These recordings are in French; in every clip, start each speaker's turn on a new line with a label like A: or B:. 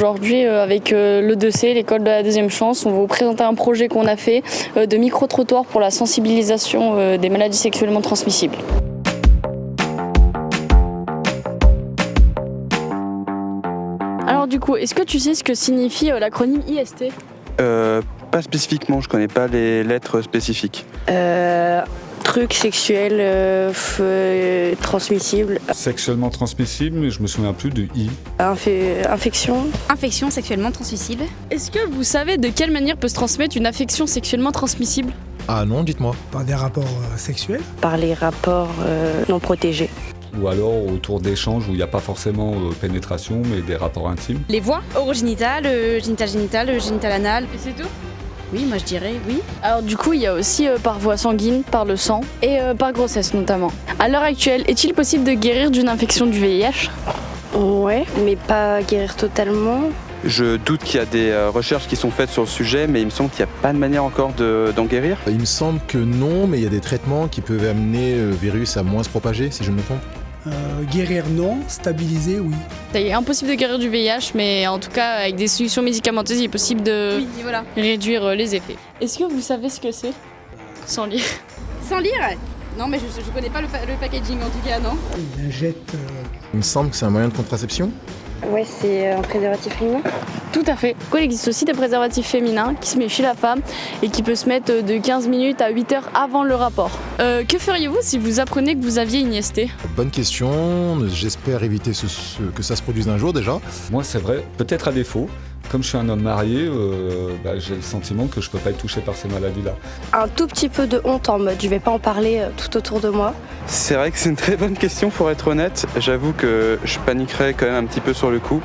A: Aujourd'hui, avec l'E2C, l'école de la deuxième chance, on va vous présenter un projet qu'on a fait de micro-trottoir pour la sensibilisation des maladies sexuellement transmissibles. Alors du coup, est-ce que tu sais ce que signifie l'acronyme IST ?
B: Pas spécifiquement, je connais pas les lettres spécifiques.
C: Truc sexuel transmissible.
D: Sexuellement transmissible, mais je me souviens plus de I.
C: Infection.
E: Infection sexuellement transmissible.
A: Est-ce que vous savez de quelle manière peut se transmettre une infection sexuellement transmissible ?
F: Ah non, dites-moi.
G: Par des rapports sexuels.
C: Par les rapports non protégés.
D: Ou alors autour d'échanges où il n'y a pas forcément pénétration, mais des rapports intimes.
E: Les voies orogénitales, génital-génital, génital-anal.
A: Et c'est tout ?
E: Oui, moi je dirais oui.
A: Alors du coup, il y a aussi par voie sanguine, par le sang et par grossesse notamment. À l'heure actuelle, est-il possible de guérir d'une infection du VIH ?
C: Ouais, mais pas guérir totalement.
B: Je doute qu'il y a des recherches qui sont faites sur le sujet, mais il me semble qu'il n'y a pas de manière encore d'en guérir.
F: Il me semble que non, mais il y a des traitements qui peuvent amener le virus à moins se propager, si je ne me trompe.
G: Guérir non, stabiliser oui.
A: Ça y est, impossible de guérir du VIH, mais en tout cas, avec des solutions médicamenteuses, il est possible de réduire les effets. Est-ce que vous savez ce que c'est ? Sans lire.
E: Sans lire ? Non, mais je connais pas le packaging en tout cas, non.
G: Il injecte.
F: Il me semble que c'est un moyen de contraception.
C: Ouais, c'est un préservatif féminin.
A: Tout à fait. Il existe aussi des préservatifs féminins qui se mettent chez la femme et qui peuvent se mettre de 15 minutes à 8 heures avant le rapport. Que feriez-vous si vous apprenez que vous aviez une IST ?
F: Bonne question, j'espère éviter que ça se produise un jour déjà.
D: Moi, c'est vrai, peut-être à défaut. Comme je suis un homme marié, j'ai le sentiment que je peux pas être touché par ces maladies-là.
C: Un tout petit peu de honte en mode je vais pas en parler tout autour de moi.
B: C'est vrai que c'est une très bonne question pour être honnête. J'avoue que je paniquerais quand même un petit peu sur le coup.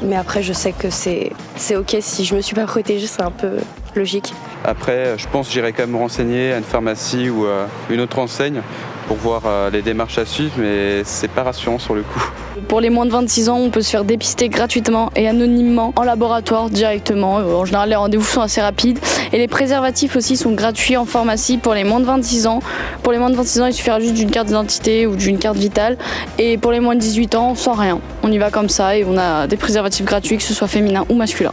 C: Mais après je sais que c'est ok si je me suis pas protégée, c'est un peu logique.
B: Après, je pense que j'irai quand même me renseigner à une pharmacie ou à une autre enseigne pour voir les démarches à suivre, mais c'est pas rassurant sur le coup.
A: Pour les moins de 26 ans, on peut se faire dépister gratuitement et anonymement en laboratoire directement. En général, les rendez-vous sont assez rapides. Et les préservatifs aussi sont gratuits en pharmacie pour les moins de 26 ans. Pour les moins de 26 ans, il suffira juste d'une carte d'identité ou d'une carte vitale. Et pour les moins de 18 ans, sans rien. On y va comme ça et on a des préservatifs gratuits, que ce soit féminin ou masculin.